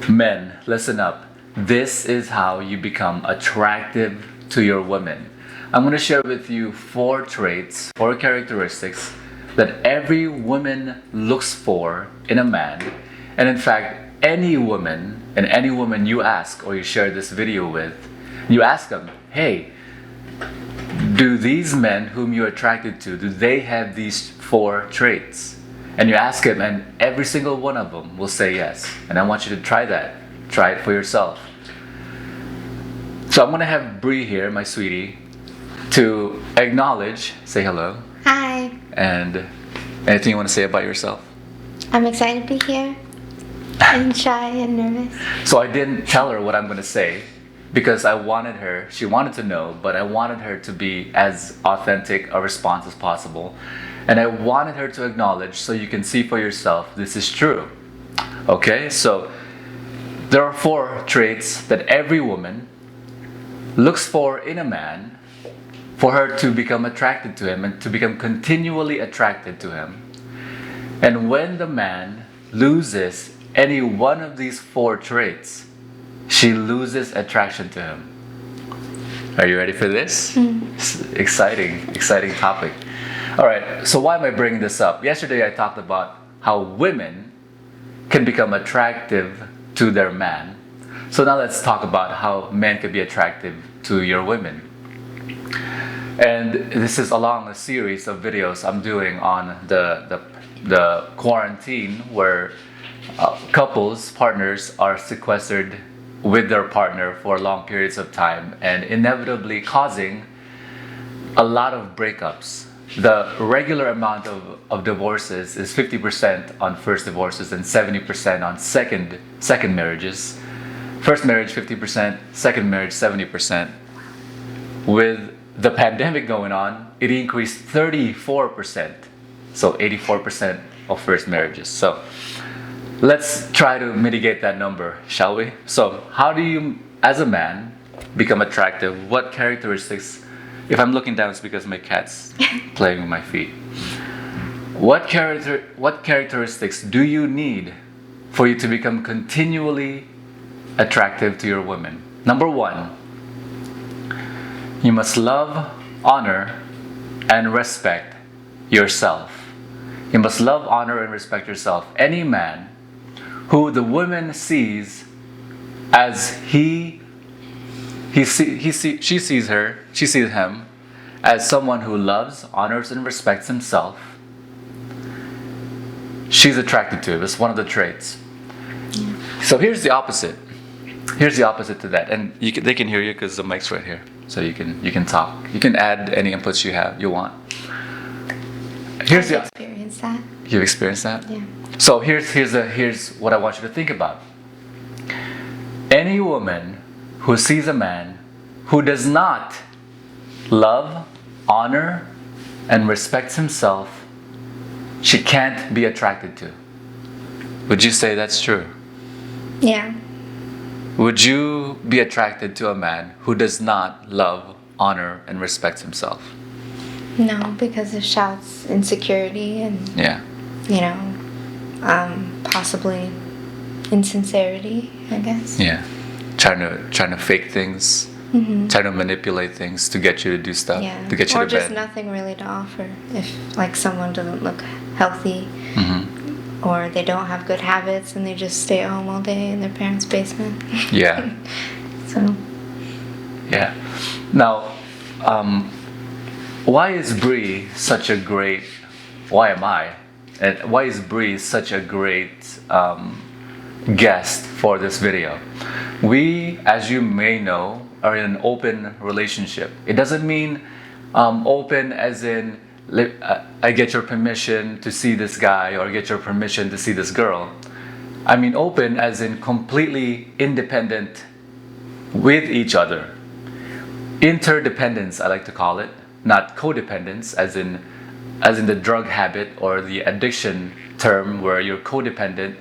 Men, listen up. This is how you become attractive to your women. I'm going to share with you four traits, four characteristics that every woman looks for in a man. And in fact, any woman you ask or you share this video with, you ask them, hey, do these men whom you're attracted to, do they have these four traits? And you ask him, and every single one of them will say yes. And I want you to try that. Try it for yourself. So I'm gonna have Bree here, my sweetie, to acknowledge, say hello. Hi. And anything you want to say about yourself? I'm excited to be here. I'm shy and nervous. So I didn't tell her what I'm gonna say because she wanted to know, but I wanted her to be as authentic a response as possible. And I wanted her to acknowledge so you can see for yourself this is true. Okay, so there are four traits that every woman looks for in a man for her to become attracted to him and to become continually attracted to him. And when the man loses any one of these four traits, she loses attraction to him. Are you ready for this? Exciting topic. All right, so why am I bringing this up? Yesterday I talked about how women can become attractive to their man. So now let's talk about how men can be attractive to your women. And this is along a series of videos I'm doing on the quarantine where couples, partners are sequestered with their partner for long periods of time and inevitably causing a lot of breakups. The regular amount of divorces is 50% on first divorces and 70% on second marriages. First marriage 50%, second marriage 70%. With the pandemic going on, it increased 34%. So 84% of first marriages. So let's try to mitigate that number, shall we? So how do you, as a man, become attractive? What characteristics? If I'm looking down, it's because my cat's playing with my feet. What characteristics do you need for you to become continually attractive to your women? Number one, you must love, honor, and respect yourself. You must love, honor, and respect yourself. Any man who the woman sees as she sees him as someone who loves, honors, and respects himself, she's attracted to him. It's one of the traits. So here's the opposite. Here's the opposite to that, and they can hear you because the mic's right here, so you can talk. You can add any inputs you want. I've experienced that. You've experienced that? Yeah. So here's what I want you to think about. Any woman who sees a man who does not love, honor, and respects himself, she can't be attracted to. Would you say that's true? Yeah. Would you be attracted to a man who does not love, honor, and respects himself? No, because it shouts insecurity and possibly insincerity, I guess. Yeah. Trying to fake things, trying to manipulate things to get you to do stuff, to get you or to just bed. nothing really to offer. If like someone doesn't look healthy, or they don't have good habits and they just stay at home all day in their parents' basement. Yeah. So. Yeah. Now, why is Bree such a great? Why am I? And why is Bree such a great guest for this video? We, as you may know, are in an open relationship. It doesn't mean open as in I get your permission to see this guy or get your permission to see this girl. I mean open as in completely independent with each other. Interdependence, I like to call it, not codependence as in the drug habit or the addiction term where you're codependent,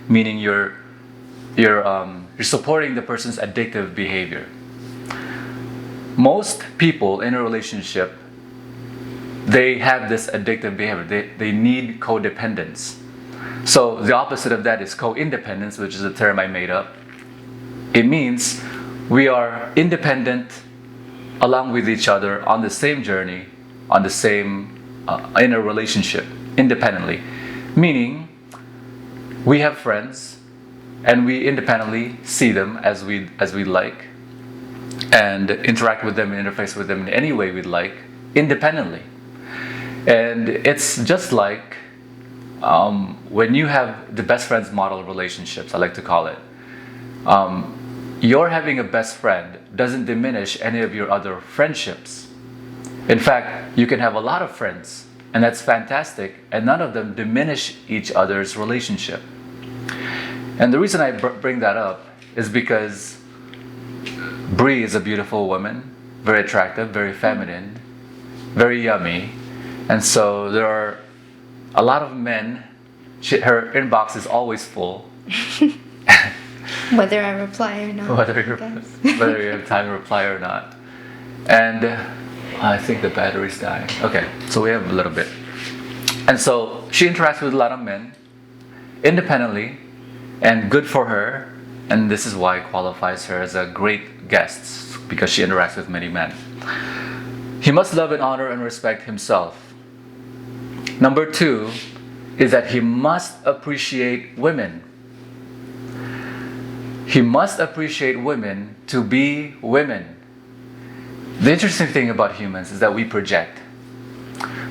meaning you're supporting the person's addictive behavior. Most people in a relationship, they have this addictive behavior. They need codependence. So the opposite of that is co-independence, which is a term I made up. It means we are independent along with each other on the same journey, on the same in a relationship, independently. Meaning, we have friends, and we independently see them as we like, and interact with them and interface with them in any way we'd like, independently. And it's just like when you have the best friends model relationships, I like to call it. Your having a best friend doesn't diminish any of your other friendships. In fact, you can have a lot of friends, and that's fantastic, and none of them diminish each other's relationship. And the reason I bring that up is because Bree is a beautiful woman, very attractive, very feminine, very yummy, and so there are a lot of men. Her inbox is always full. Whether I reply or not. Whether you have time to reply or not. And I think the battery's dying. Okay, so we have a little bit. And so she interacts with a lot of men independently, and good for her. And this is why it qualifies her as a great guest, because she interacts with many men. He must love and honor and respect himself. Number 2 is that he must appreciate women. He must appreciate women to be women. The interesting thing about humans is that we project.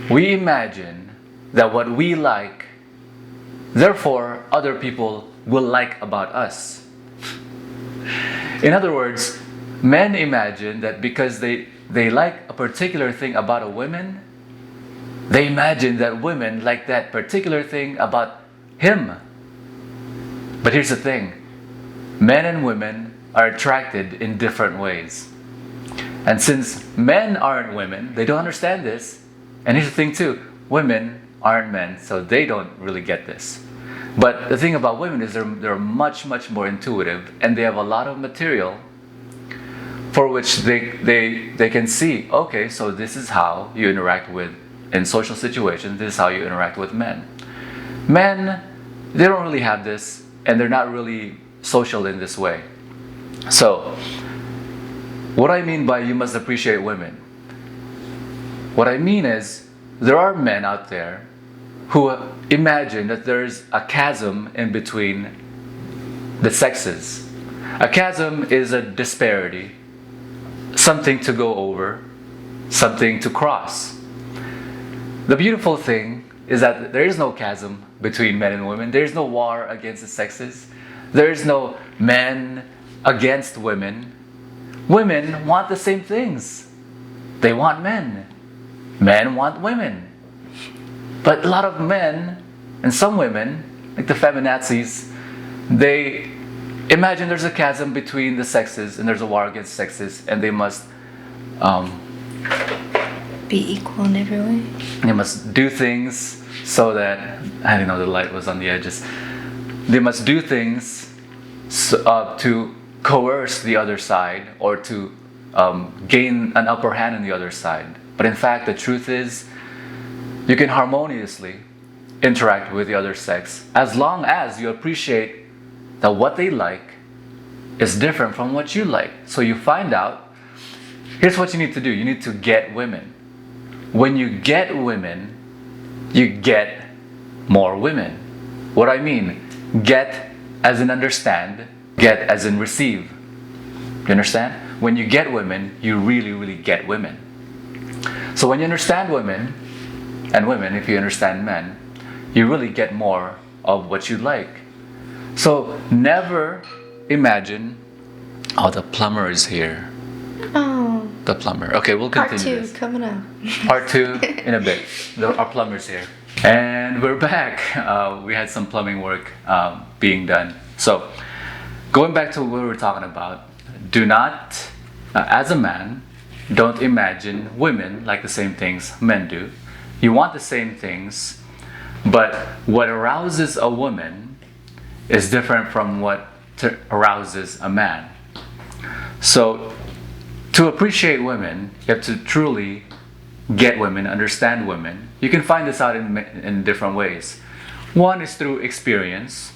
We imagine that what we like, therefore other people will like about us. In other words, men imagine that because they like a particular thing about a woman, they imagine that women like that particular thing about him. But here's the thing. Men and women are attracted in different ways. And since men aren't women, they don't understand this. And here's the thing too. Women aren't men, so they don't really get this. But the thing about women is they're much, much more intuitive, and they have a lot of material for which they can see, okay, so this is how you interact with, in social situations, this is how you interact with men. Men, they don't really have this, and they're not really social in this way. So, what I mean by you must appreciate women, what I mean is, there are men out there who imagine that there's a chasm in between the sexes. A chasm is a disparity, something to go over, something to cross. The beautiful thing is that there is no chasm between men and women. There is no war against the sexes. There is no men against women. Women want the same things. They want men. Men want women. But a lot of men and some women, like the feminazis, they imagine there's a chasm between the sexes and there's a war against sexes, and they must be equal in every way. They must do things so that, I didn't know the light was on the edges. They must do things to coerce the other side, or to gain an upper hand on the other side. But in fact, the truth is, you can harmoniously interact with the other sex as long as you appreciate that what they like is different from what you like. So you find out, here's what you need to do. You need to get women. When you get women, you get more women. What I mean, get as in understand, get as in receive. You understand? When you get women, you really, really get women. So when you understand women, and women, if you understand men, you really get more of what you like. So never imagine, oh, the plumber is here. Oh. The plumber. Okay, we'll continue. Part 2 coming up. Part 2 in a bit. Our plumber's here. And we're back. We had some plumbing work being done. So, going back to what we were talking about, do not, as a man, don't imagine women like the same things men do. You want the same things, but what arouses a woman is different from what arouses a man. So, to appreciate women, you have to truly get women, understand women. You can find this out in different ways. One is through experience.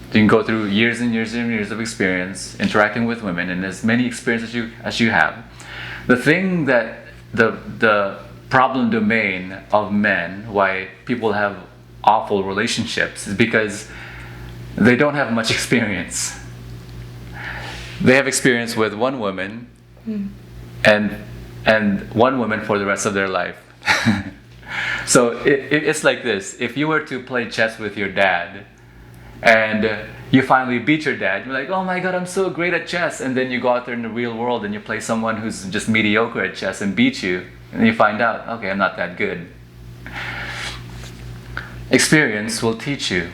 You can go through years and years and years of experience interacting with women, and as many experiences as you have. The thing that the problem domain of men, why people have awful relationships, is because they don't have much experience. They have experience with one woman and one woman for the rest of their life. So it's like this. If you were to play chess with your dad and you finally beat your dad, you're like, oh my god, I'm so great at chess. And then you go out there in the real world and you play someone who's just mediocre at chess and beat you. And you find out, okay, I'm not that good. Experience will teach you.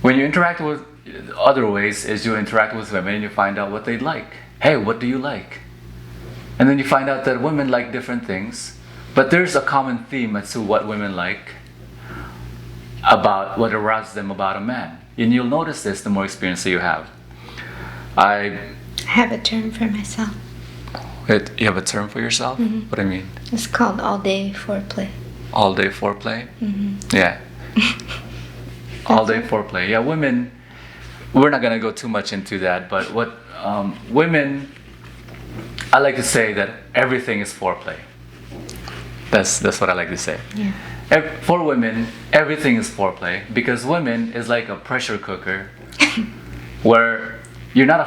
When you interact with other ways is you interact with women and you find out what they like. Hey, what do you like? And then you find out that women like different things, but there's a common theme as to what women like, about what arouses them about a man. And you'll notice this the more experience that you have. I have a term for myself. You have a term for yourself? Mm-hmm. What do you mean? It's called all-day foreplay. All-day foreplay? Mm-hmm. Yeah. All-day foreplay. Yeah, women, we're not going to go too much into that, but what women, I like to say that everything is foreplay. That's what I like to say. Yeah. For women, everything is foreplay, because women is like a pressure cooker where you're not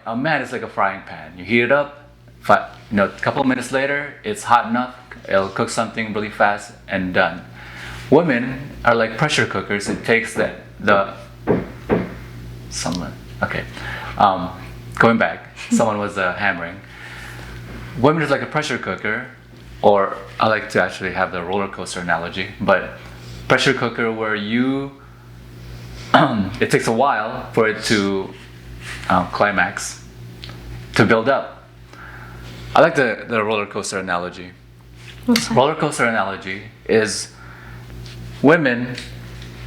a man is like a frying pan. You heat it up, a couple of minutes later, it's hot enough, it'll cook something really fast and done. Women are like pressure cookers. It takes going back, someone was hammering. Women is like a pressure cooker, or I like to actually have the roller coaster analogy, but pressure cooker where it takes a while for it to climax, to build up. I like the roller coaster analogy. What's that? Roller coaster analogy is women,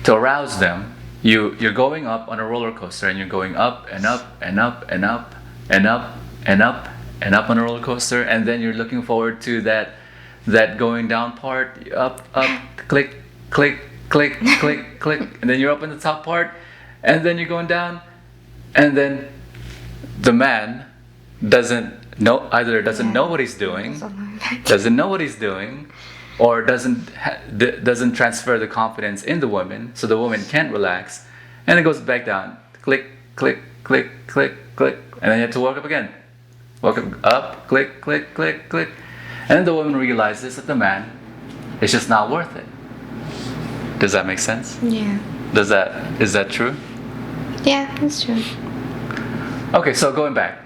to arouse them, you're going up on a roller coaster and you're going up and up and up and up and up and up and up on a roller coaster, and then you're looking forward to that going down part, up, click, click, click, click, click, and then you're up in the top part, and then you're going down, and then the man doesn't know what he's doing, or doesn't transfer the confidence in the woman, so the woman can't relax, and it goes back down, click, click, click, click, click, and then you have to walk up again, click, click, click, click, and then the woman realizes that the man is just not worth it. Does that make sense? Yeah. Is that true? Yeah, that's true. Okay, so going back.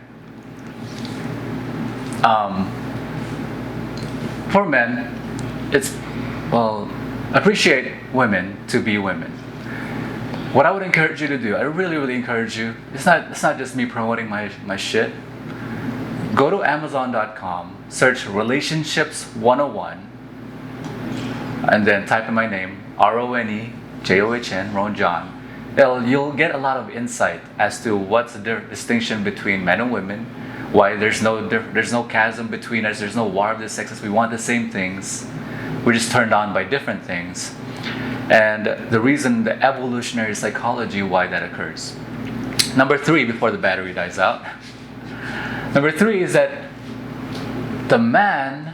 For men, appreciate women to be women. What I would encourage you to do, I really, really encourage you, it's not just me promoting my shit. Go to Amazon.com, search Relationships 101, and then type in my name, RONEJOHN, Rone John. You'll get a lot of insight as to what's the distinction between men and women, why there's no chasm between us, there's no war of the sexes, we want the same things, we're just turned on by different things, and the reason, the evolutionary psychology why that occurs. Number 3, before the battery dies out. Number 3 is that the man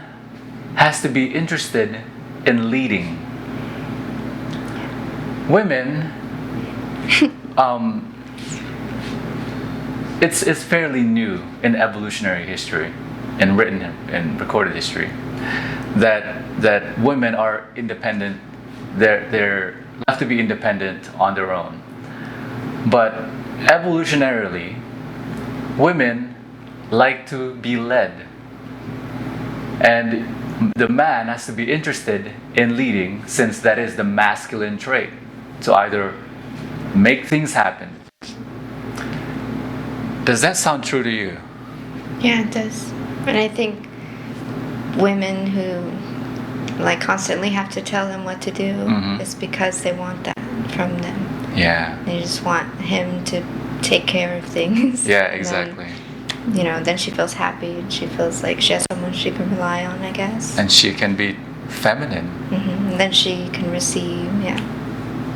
has to be interested in leading. Women, it's fairly new in evolutionary history, in written and recorded history, that women are independent. They're left to be independent on their own. But evolutionarily, women like to be led, and the man has to be interested in leading, since that is the masculine trait, to either make things happen. Does that sound true to you? Yeah, it does. And I think women who constantly have to tell him what to do, is because they want that from them. Yeah. They just want him to take care of things. Yeah, exactly. Then she feels happy and she feels like she has someone she can rely on, I guess. And she can be feminine. And then she can receive, yeah.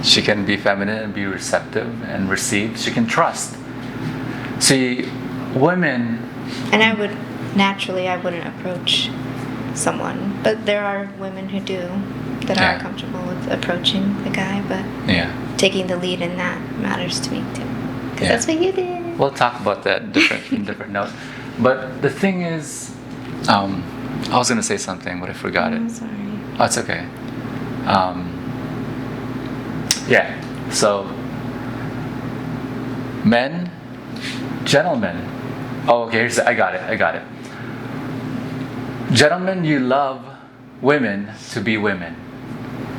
She can be feminine and be receptive and receive. She can trust. See, women. And I wouldn't approach someone, but there are women who do that Yeah. are comfortable with approaching the guy, but Yeah. taking the lead in that matters to me too. Because Yeah. that's what you did. We'll talk about that in different note. But the thing is, I was gonna say something, but I forgot I'm it. sorry. Oh, it's okay. Yeah. So, men, gentlemen. Oh, okay. I got it. Gentlemen, you love women to be women.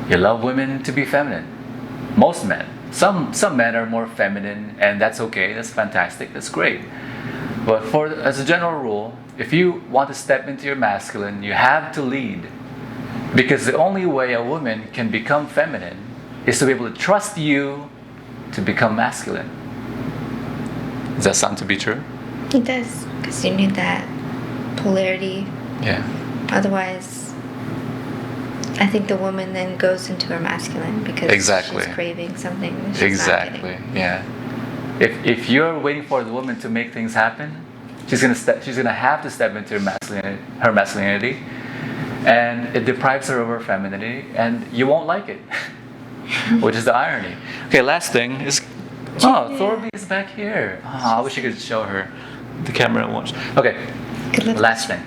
You love women to be feminine. Most men. Some men are more feminine, and that's okay. That's fantastic. That's great. But as a general rule, if you want to step into your masculine, you have to lead. Because the only way a woman can become feminine is to be able to trust you to become masculine. Does that sound to be true? It does, because you need that polarity. Yeah. Otherwise, I think the woman then goes into her masculine because Exactly. she's craving something that she's not getting. Exactly. Yeah. If you're waiting for the woman to make things happen, she's gonna have to step into her masculinity, and it deprives her of her femininity, and you won't like it, which is the irony. Okay, last thing is, Thorby is back here. I wish you could show her. The camera won't. Okay, Good luck. last thing.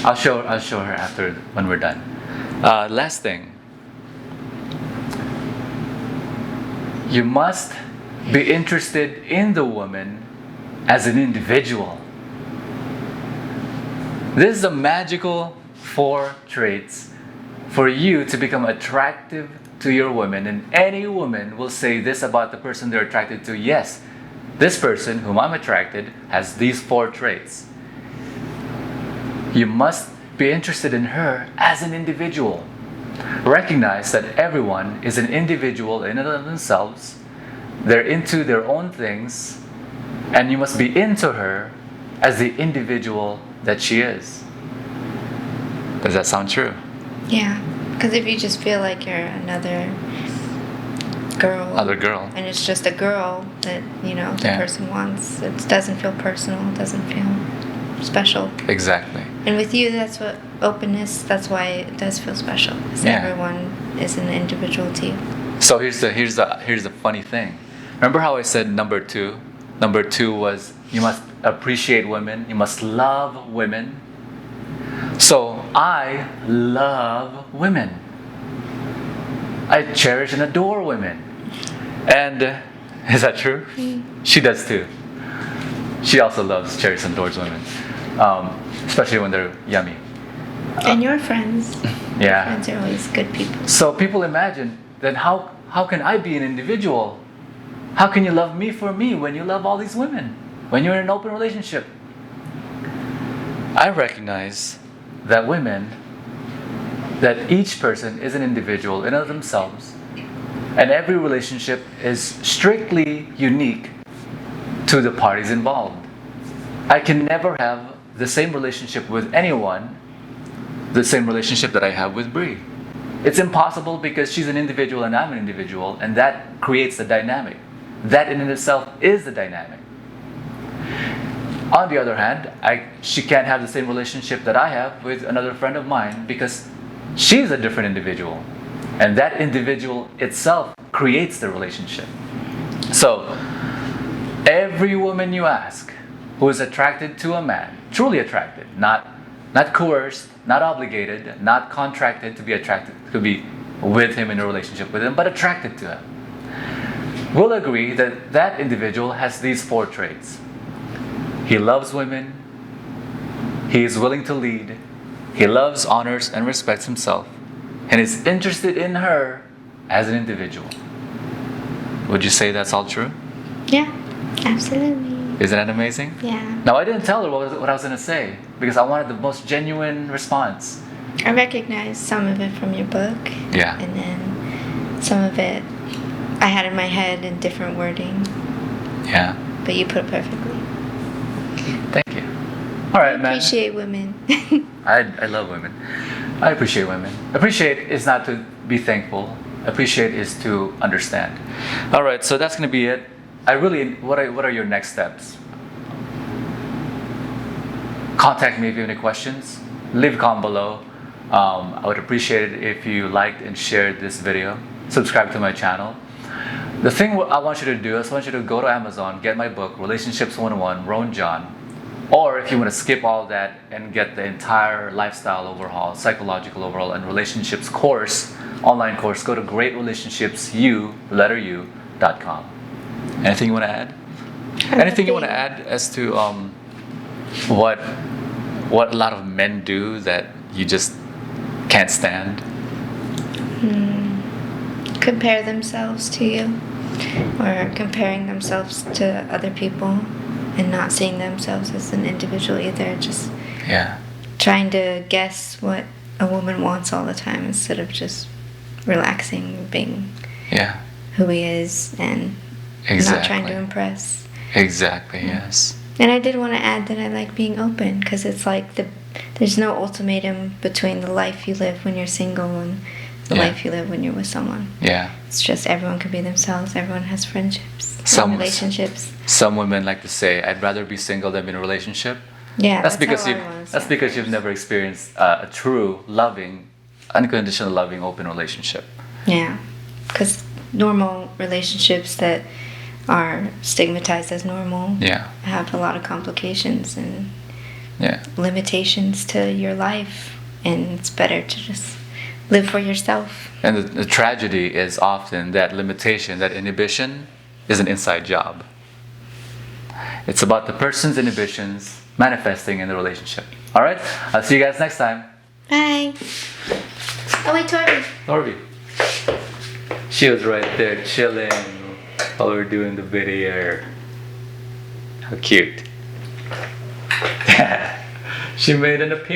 I'll show her after when we're done. Last thing. You must be interested in the woman as an individual. This is the magical 4 traits for you to become attractive to your woman, and any woman will say this about the person they're attracted to. Yes, this person whom I'm attracted has these 4 traits. You must be interested in her as an individual. Recognize that everyone is an individual in and of themselves. They're into their own things, and you must be into her as the individual that she is. Does that sound true? Yeah, because if you just feel like you're another girl, and it's just a girl that the person wants, it doesn't feel personal. It doesn't feel special. Exactly. And with you, that's what openness. That's why it does feel special. Because everyone is an individual to you. So here's the funny thing. Remember how I said number 2? Number 2 was you must appreciate women. You must love women. So I love women. I cherish and adore women. And is that true? She does too. She also loves, cherishes, and adores women, especially when they're yummy. And your friends. Yeah. Your friends are always good people. So people imagine, then how can I be an individual? How can you love me for me when you love all these women? When you're in an open relationship? I recognize that that each person is an individual in and of themselves, and every relationship is strictly unique to the parties involved. I can never have the same relationship with anyone, the same relationship that I have with Bree. It's impossible because she's an individual and I'm an individual, and that creates the dynamic. That in itself is the dynamic. On the other hand, she can't have the same relationship that I have with another friend of mine because she's a different individual. And that individual itself creates the relationship. So, every woman you ask who is attracted to a man, truly attracted, not coerced, not obligated, not contracted to be attracted, to be with him in a relationship with him, but attracted to him, will agree that that individual has these 4 traits. He loves women, he is willing to lead, he loves, honors, and respects himself, and is interested in her as an individual. Would you say that's all true? Yeah, absolutely. Isn't that amazing? Yeah. Now, I didn't tell her what I was going to say because I wanted the most genuine response. I recognize some of it from your book. Yeah. And then some of it I had in my head in different wording. Yeah. But you put it perfectly. Thank you. All right, man. I appreciate women. I love women. I appreciate women. Appreciate is not to be thankful. appreciate is to understand. All right, so that's gonna be it. What are your next steps? Contact me if you have any questions. Leave a comment below. I would appreciate it if you liked and shared this video. Subscribe to my channel. The thing I want you to do is I want you to go to Amazon, get my book, Relationships 101, Rone John. Or if you want to skip all that and get the entire lifestyle overhaul, psychological overhaul, and relationships course, online course, go to greatRelationshipsU.com. Anything you want to add? Anything you want to add as to what a lot of men do that you just can't stand? Compare themselves to you, or comparing themselves to other people and not seeing themselves as an individual either. Just trying to guess what a woman wants all the time instead of just relaxing, being who he is, and not trying to impress. Exactly, yes. And I did want to add that I like being open, because it's like there's no ultimatum between the life you live when you're single and the life you live when you're with someone. Yeah. It's just everyone can be themselves. Everyone has friendships, relationships. Some women like to say, "I'd rather be single than be in a relationship." Yeah, that's because you've never experienced a true, loving, unconditional, loving, open relationship. Yeah, because normal relationships that are stigmatized as normal have a lot of complications and limitations to your life, and it's better to just live for yourself. And the tragedy is often that limitation, that inhibition, is an inside job. It's about the person's inhibitions manifesting in the relationship. All right, I'll see you guys next time. Bye. Oh wait, Torby. She was right there chilling while we were doing the video. How cute. She made an appearance.